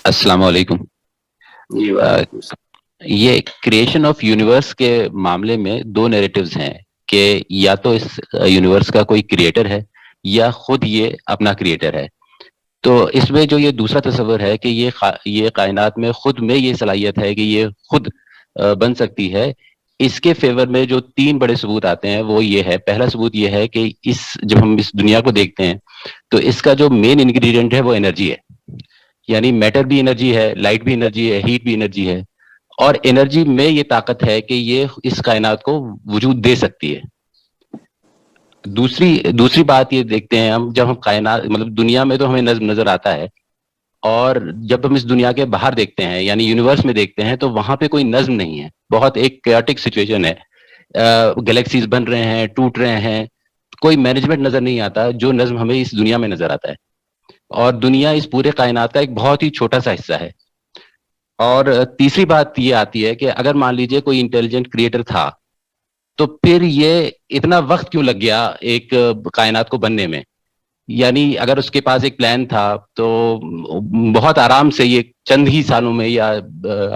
السلام علیکم. جی وعلیکم السلام. یہ کریشن آف یونیورس کے معاملے میں دو نیریٹیوز ہیں کہ یا تو اس یونیورس کا کوئی کریٹر ہے یا خود یہ اپنا کریٹر ہے. تو اس میں جو یہ دوسرا تصور ہے کہ یہ کائنات میں خود میں یہ صلاحیت ہے کہ یہ خود بن سکتی ہے، اس کے فیور میں جو تین بڑے ثبوت آتے ہیں وہ یہ ہے. پہلا ثبوت یہ ہے کہ جب ہم اس دنیا کو دیکھتے ہیں تو اس کا جو مین انگریڈینٹ ہے وہ انرجی ہے. یعنی میٹر بھی انرجی ہے، لائٹ بھی انرجی ہے، ہیٹ بھی انرجی ہے، اور انرجی میں یہ طاقت ہے کہ یہ اس کائنات کو وجود دے سکتی ہے. دوسری بات یہ دیکھتے ہیں ہم، جب ہم کائنات مطلب دنیا میں تو ہمیں نظم نظر آتا ہے، اور جب ہم اس دنیا کے باہر دیکھتے ہیں یعنی یونیورس میں دیکھتے ہیں تو وہاں پہ کوئی نظم نہیں ہے. بہت ایک کیوٹک سچویشن ہے. گلیکسیز بن رہے ہیں، ٹوٹ رہے ہیں، کوئی مینجمنٹ نظر نہیں آتا جو نظم ہمیں اس دنیا میں نظر آتا ہے. اور دنیا اس پورے کائنات کا ایک بہت ہی چھوٹا سا حصہ ہے. اور تیسری بات یہ آتی ہے کہ اگر مان لیجئے کوئی انٹیلیجنٹ کریٹر تھا تو پھر یہ اتنا وقت کیوں لگ گیا ایک کائنات کو بننے میں. یعنی اگر اس کے پاس ایک پلان تھا تو بہت آرام سے یہ چند ہی سالوں میں یا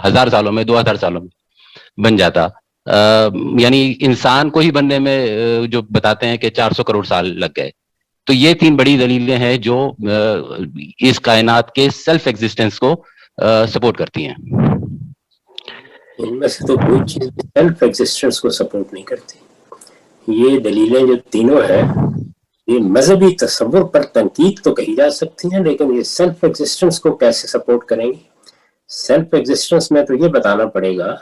1000 سالوں میں 2000 سالوں میں بن جاتا. یعنی انسان کو ہی بننے میں جو بتاتے ہیں کہ 400 کروڑ سال لگ گئے. تو یہ تین بڑی دلیلیں ہیں جو اس کائنات کے سیلف ایگزسٹنس کو سپورٹ کرتی ہیں. ان میں سے تو کوئی چیز سیلف ایگزسٹنس کو سپورٹ نہیں کرتی. یہ دلیلیں جو تینوں ہیں یہ مذہبی تصور پر تنقید تو کہی جا سکتی ہیں، لیکن یہ سیلف ایگزسٹنس کو کیسے سپورٹ کریں گی؟ سیلف ایگزسٹنس میں تو یہ بتانا پڑے گا،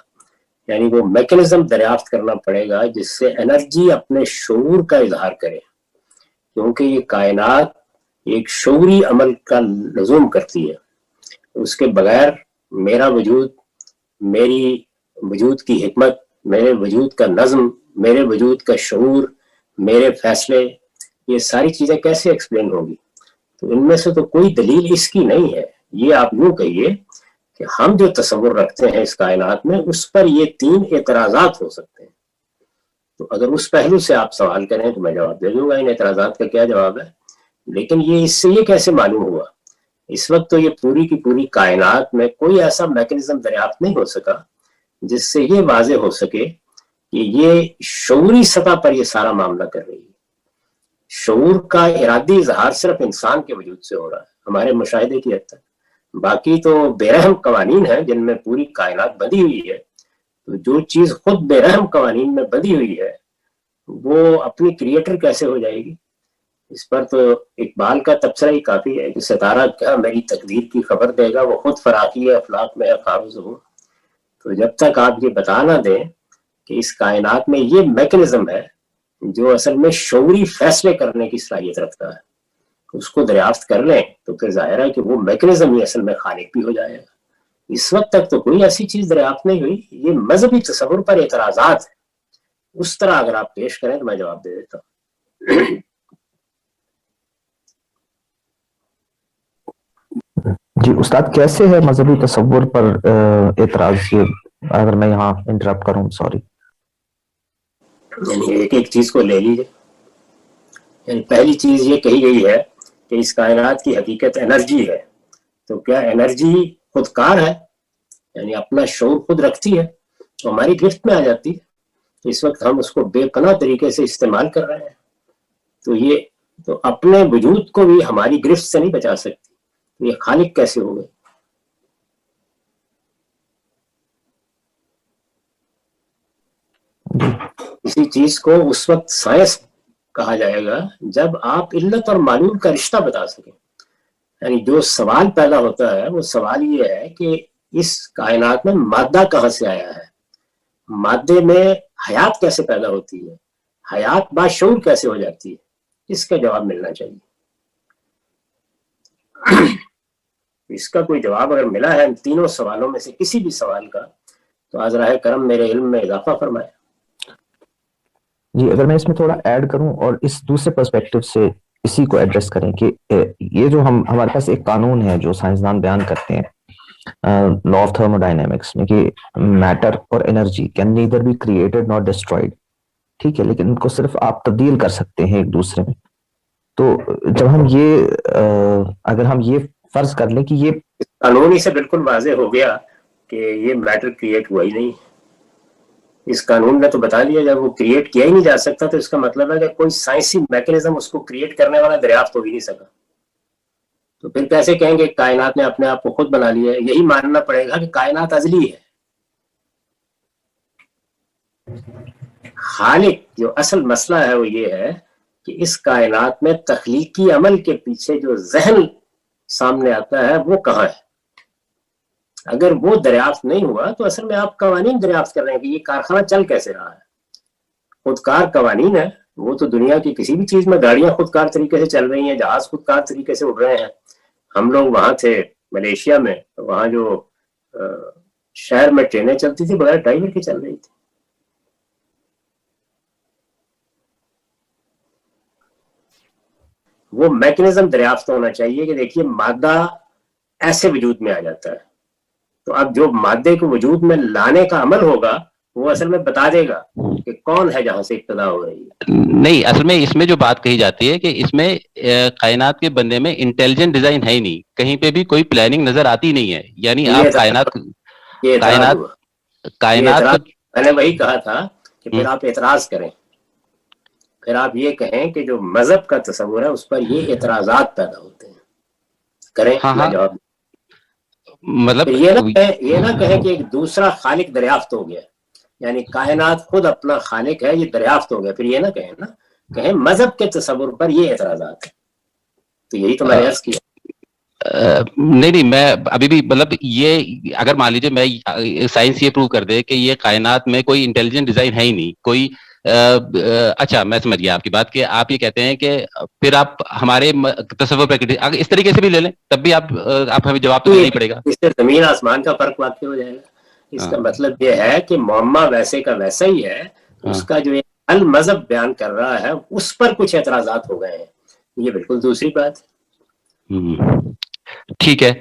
یعنی وہ میکینزم دریافت کرنا پڑے گا جس سے انرجی اپنے شعور کا اظہار کرے، کیونکہ یہ کائنات ایک شعوری عمل کا لزوم کرتی ہے. اس کے بغیر میرا وجود، میری وجود کی حکمت، میرے وجود کا نظم، میرے وجود کا شعور، میرے فیصلے، یہ ساری چیزیں کیسے ایکسپلین ہوگی؟ تو ان میں سے تو کوئی دلیل اس کی نہیں ہے. یہ آپ یوں کہیے کہ ہم جو تصور رکھتے ہیں اس کائنات میں اس پر یہ تین اعتراضات ہو سکتے ہیں. تو اگر اس پہلو سے آپ سوال کریں تو میں جواب دے دوں گا ان اعتراضات کا کیا جواب ہے. لیکن یہ اس سے یہ کیسے معلوم ہوا؟ اس وقت تو یہ پوری کی پوری کائنات میں کوئی ایسا میکینزم دریافت نہیں ہو سکا جس سے یہ واضح ہو سکے کہ یہ شعوری سطح پر یہ سارا معاملہ کر رہی ہے. شعور کا ارادی اظہار صرف انسان کے وجود سے ہو رہا ہے ہمارے مشاہدے کی حد تک. باقی تو بے رحم قوانین ہیں جن میں پوری کائنات بندھی ہوئی ہے. تو جو چیز خود بے رحم قوانین میں بندھی ہوئی ہے وہ اپنی کریٹر کیسے ہو جائے گی؟ اس پر تو اقبال کا تبصرہ ہی کافی ہے کہ ستارہ کیا میری تقدیر کی خبر دے گا، وہ خود فراقی افلاق میں خارج ہوں. تو جب تک آپ یہ بتا نہ دیں کہ اس کائنات میں یہ میکینزم ہے جو اصل میں شعوری فیصلے کرنے کی صلاحیت رکھتا ہے، اس کو دریافت کر لیں تو پھر ظاہر ہے کہ وہ میکینزم ہی اصل میں خالق بھی ہو جائے گا. اس وقت تک تو کوئی ایسی چیز دریافت نہیں ہوئی. یہ مذہبی تصور پر اعتراضات ہیں. اس طرح اگر آپ پیش کریں تو میں جواب دے دیتا ہوں. جی استاد، کیسے ہے مذہبی تصور پر اعتراض؟ اگر میں یہاں انٹرپٹ کروں، سوری. یعنی ایک ایک چیز کو لے لیجیے. یعنی پہلی چیز یہ کہی گئی ہے کہ اس کائنات کی حقیقت انرجی ہے. تو کیا انرجی خودکار ہے؟ یعنی اپنا شعور خود رکھتی ہے تو ہماری گرفت میں آ جاتی ہے. تو اس وقت ہم اس کو بے پناہ طریقے سے استعمال کر رہے ہیں. تو یہ تو اپنے وجود کو بھی ہماری گرفت سے نہیں بچا سکتی. تو یہ خالق کیسے ہو گئے؟ اسی چیز کو اس وقت سائنس کہا جائے گا جب آپ علت اور معلول کا رشتہ بتا سکیں. یعنی جو سوال پیدا ہوتا ہے وہ سوال یہ ہے کہ اس کائنات میں مادہ کہاں سے آیا ہے، مادے میں حیات کیسے پیدا ہوتی ہے، حیات باشعور کیسے ہو جاتی ہے. اس کا جواب ملنا چاہیے. اس کا کوئی جواب اگر ملا ہے ان تینوں سوالوں میں سے کسی بھی سوال کا تو آج راہ کرم میرے علم میں اضافہ فرمائے. جی اگر میں اس میں تھوڑا ایڈ کروں اور اس دوسرے پرسپیکٹو سے اسی کو ایڈریس کریں کہ یہ جو ہمارے پاس ایک قانون ہے جو سائنسدان بیان کرتے ہیں لا آف تھرمو ڈائنامکس میں، کہ میٹر اور energy can neither be created not destroyed. ٹھیک ہے، لیکن ان کو صرف آپ تبدیل کر سکتے ہیں ایک دوسرے میں. تو جب ہم اگر ہم یہ فرض کر لیں کہ یہ कानूनी से बिल्कुल वाजे हो गया कि ये मैटर क्रिएट हुआ ही नहीं। इस कानून ने तो बता दिया जब वो क्रिएट किया ही नहीं जा सकता तो इसका मतलब है कि कोई साइंसी मैकेनिज्म उसको क्रिएट करने वाला दरियाफ्त हो ही नहीं सका। तो फिर कैसे कहेंगे कायनात ने अपने आप को खुद बना लिया है? यही मानना पड़ेगा कि कायनात अजली है। खालिक जो असल मसला है वो ये है कि इस कायनात में तख्लीकी अमल के पीछे जो जहन सामने आता है वो कहाँ है। अगर वो दरियाफ्त नहीं हुआ तो असल में आप कवानीन दरियाफ्त कर रहे हैं कि ये कारखाना चल कैसे रहा है। खुदकार कवानीन है, वो तो दुनिया की किसी भी चीज में गाड़ियां खुदकार तरीके से चल रही हैं, जहाज खुदकार तरीके से उड़ रहे हैं। हम लोग वहां थे मलेशिया में, वहां जो शहर में ट्रेनें चलती थी बगैर ड्राइवर की चल रही थी। वो मैकेनिज्म दरियाफ्त होना चाहिए कि देखिए मादा ऐसे वजूद में आ जाता है, तो अब जो मादे को वजूद में लाने का अमल होगा वो असल में बता देगा कि कौन है जहां से इब्तिदा हो रही है। नहीं, असल में इसमें जो बात कही जाती है कि इसमें कायनात के बनने में इंटेलिजेंट डिजाइन है ही नहीं, कहीं पे भी कोई प्लानिंग नजर आती नहीं है। यानी आप कायनात मैंने वही कहा था कि फिर आप एतराज करें, फिर आप ये कहें कि जो मजहब का तस्वुर है उस पर ये एतराजात पैदा होते हैं, करें। जवाब मतलब ये ना कहें कि एक दूसरा खालिक दरियाफ्त हो गया, यानी कायनात खुद अपना खालिक है, ये दरियाफ्त हो गया। फिर ये ना कहें ना, कहें मजहब के तस्वुर पर ये एतराजात है। तो यही तो मैंने अर्ज किया। नहीं, मैं अभी भी मतलब ये अगर मान लीजिए मैं साइंस ये प्रूव कर दे कि ये कायनात में कोई इंटेलिजेंट डिजाइन है ही नहीं, कोई अच्छा मैं समझ गया आपकी बात कि आप ये कहते हैं कि फिर आप हमारे तस्वीर प्रकृति अगर इस तरीके से भी ले लें तब भी आप हमें जवाब तो नहीं पड़ेगा। इससे जमीन आसमान का फर्क वाक़ई हो जाएगा। इसका मतलब ये है कि मुअम्मा वैसे का वैसा ही है, उसका जो अल मजहब बयान कर रहा है उस पर कुछ एतराजात हो गए हैं, ये बिल्कुल दूसरी बात है। ठीक है,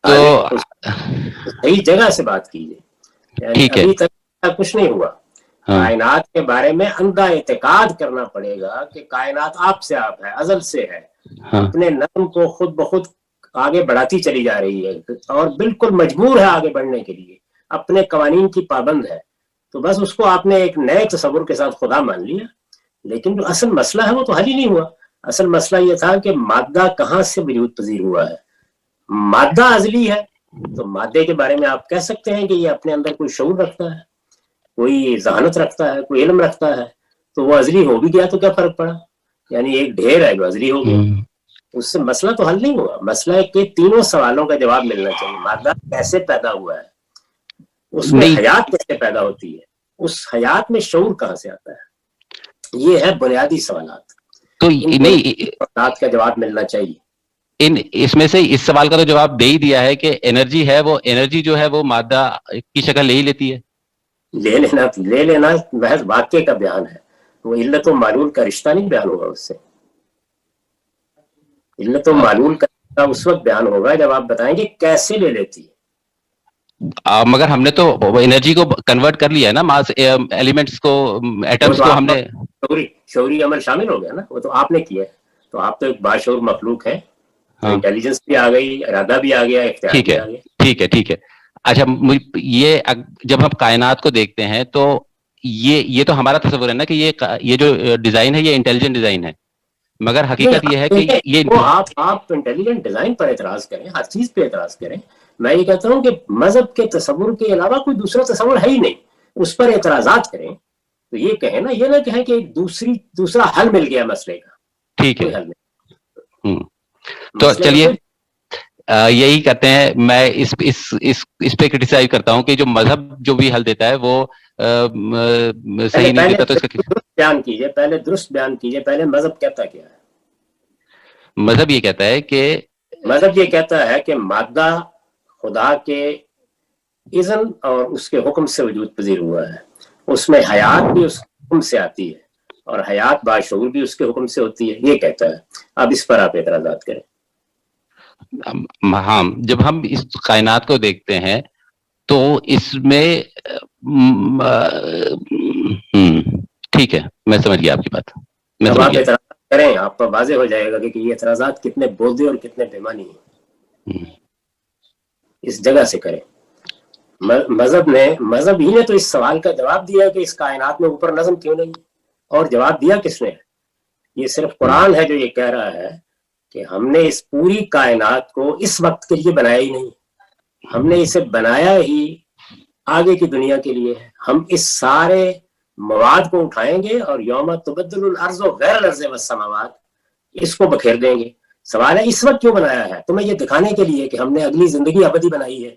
तो सही जगह से बात कीजिए। ठीक है, अभी तक कुछ नहीं हुआ। कायनात के बारे में अंधा एतकाद करना पड़ेगा कि कायनात आप से आप है, अजल से है, अपने नज़्म को खुद ब खुद आगे बढ़ाती चली जा रही है और बिल्कुल मजबूर है आगे बढ़ने के लिए, अपने कवानीन की पाबंद है। तो बस उसको आपने एक नए तस्वुर के साथ खुदा मान लिया, लेकिन जो असल मसला है वो तो हल ही नहीं हुआ। असल मसला ये था कि मादा कहाँ से वजूद पजीर हुआ है। मादा अजली है, तो मादे के बारे में आप कह सकते हैं कि ये अपने अंदर कोई शऊर रखता है, कोई जहानत रखता है, कोई इल्म रखता है, तो वो अजली हो भी गया तो क्या फर्क पड़ा। यानी एक ढेर है जो अजली हो गया, उससे मसला तो हल नहीं हुआ। मसला है कि तीनों सवालों का जवाब मिलना चाहिए। मादा कैसे पैदा हुआ है, उसमें हयात कैसे पैदा होती है, उस हयात में शऊर कहाँ से आता है, ये है बुनियादी सवालात। तो नहीं का जवाब मिलना चाहिए। इसमें से इस सवाल का तो जवाब दे ही दिया है कि एनर्जी है, वो एनर्जी जो है वो मादा की शक्ल ले ही लेती है। ले लेना महज वाक्य का बयान है, वो इल्लत व मालूल का रिश्ता नहीं बयान होगा उससे। इल्लत व मालूल का रिश्ता उस वक्त बयान होगा जब आप बताएंगे कैसे ले लेती है। मगर हमने तो एनर्जी को कन्वर्ट कर लिया है ना, मास एलिमेंट्स को, एटम्स को हमने शऊरी अमल शामिल हो गया ना, वो तो आपने किया है। तो आप तो एक बाशऊर मखलूक है, इंटेलिजेंस भी आ गई, इरादा भी आ गया, इख्तियार भी आ गया। ठीक है। अच्छा, ये जब हम कायनात को देखते हैं तो ये तो हमारा तस्वीर है ना कि ये जो डिजाइन है ये इंटेलिजेंट डिजाइन है, मगर हकीकत ये है कि ये आप इंटेलिजेंट डिजाइन पर एतराज करें, हर चीज पे एतराज करें। मैं ये कहता हूँ कि मजहब के तस्वुर के अलावा कोई दूसरा तस्वुर है ही नहीं, उस पर एतराजात करें। तो ये कहें ना, ये ना कहें कि दूसरा हल मिल गया मसले का। ठीक है, तो चलिए यही कहते हैं। मैं इस पे क्रिटिसाइज करता हूं कि जो मजहब जो भी हल देता है वो सही नहीं देता। तो इसका बयान कीजिए, पहले दुरुस्त बयान कीजिए, पहले मजहब कहता क्या है। मजहब ये कहता है कि मादा खुदा के इज़्न और उसके हुक्म से वजूद पजीर हुआ है, उसमें हयात भी उसके हुक्म से आती है और हयात बाशऊर भी उसके हुक्म से होती है, ये कहता है। अब इस पर आप एतराज़ात करें। हाँ, जब हम इस कायनात को देखते हैं तो इसमें ठीक है, मैं समझ गया आपकी बात। जब आप एतराज़ात करें आप पर वाज़ेह हो जाएगा कि ये एतराज़ात कितने बोझे और कितने बेमानी हैं। इस जगह से करें। मजहब ही ने तो इस सवाल का जवाब दिया कि इस कायनात में ऊपर नज़म क्यों नहीं, और जवाब दिया किसने? ये सिर्फ कुरान है जो ये कह रहा है कि हमने इस पूरी कायनात को इस वक्त के लिए बनाया ही नहीं, हमने इसे बनाया ही आगे की दुनिया के लिए है। हम इस सारे मवाद को उठाएंगे और यौम तुबद्दलुल अर्ज़ु गैरल अर्ज़ि वस्समावात, इसको बखेर देंगे। सवाल है इस वक्त क्यों बनाया है? तुम्हें ये दिखाने के लिए कि हमने अगली जिंदगी अबदी बनाई है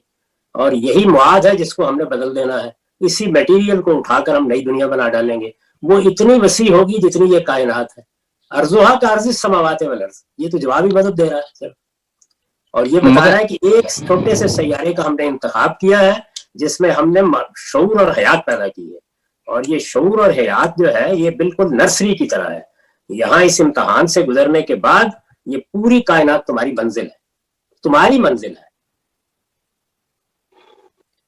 और यही मुआद है जिसको हमने बदल देना है। इसी मटेरियल को उठाकर हम नई दुनिया बना डालेंगे, वो इतनी वसी होगी जितनी ये कायनात है। अर्जुहा का अर्ज़ समावात वल अर्ज़, ये तो जवाब ही मदद दे रहा है सर। और ये बता रहा है कि एक छोटे से सैयारे का हमने इंतखाब किया है जिसमें हमने शऊर और हयात पैदा की है, और ये शऊर और हयात जो है ये बिल्कुल नर्सरी की तरह है। यहाँ इस इम्तहान से गुजरने के बाद ये पूरी कायनात तुम्हारी मंजिल है, तुम्हारी मंजिल है।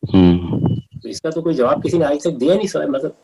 तो इसका तो कोई जवाब किसी ने आज तक दिया नहीं, मतलब